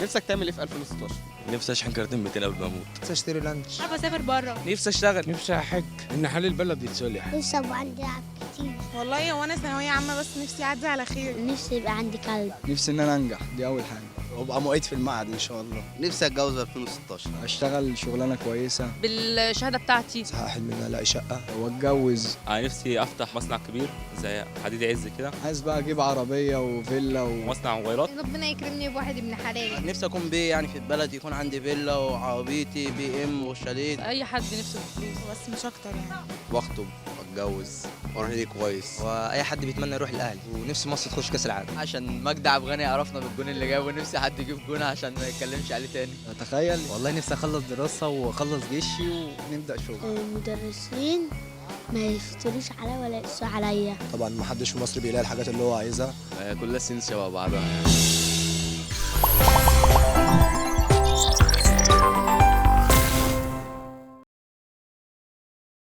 نفسك تعمل ايه في 2016؟ نفسي اشحن كارتين 200 قبل ما اموت. نفسي اشتري لانش. حابه اسافر بره. نفسي اشتغل. نفسي احج ان حال البلد يتصلح. نفسي ابقى عندي لعب كتير. والله هو انا ثانويه عامه بس نفسي اعدي على خير. نفسي يبقى عندي كلب. نفسي ان انا انجح، دي اول حاجه، وابقى معيد في المعهد ان شاء الله. نفسي اتجوز 2016. اشتغل شغلانه كويسه، بالشهاده بتاعتي. اصحى حلمي ان الاقي شقه واتجوز. انا نفسي افتح مصنع كبير زي حديد عز كده، عايز بقى اجيب عربيه وفيلا ومصنع موبايلات. ربنا يكرمني بواحد ابن حلال. نفسي اكون بيه يعني في البلد، يكون عندي فيلا وعربيتي بي ام وشاليه. اي حد نفسه في فلوس بس مش اكتر يعني. واخطب واتجوز واوريدي كويس. واي حد بيتمنى يروح الاهلي، ونفسي مصر تخش كاس العالم عشان مجدي عبد الغني عرفنا بالجون اللي جابه، ونفسي حد يجيب جون عشان ما يتكلمش عليه تاني. تخيل. والله نفسي اخلص دراسه واخلص جيشي ونبدا شغل. المدرسين ما يفتروش عليا ولا يقسوا عليا. طبعا ما حدش في مصر بيلاقي الحاجات اللي هو عايزها. كلها سنين شبه بعضها يعني.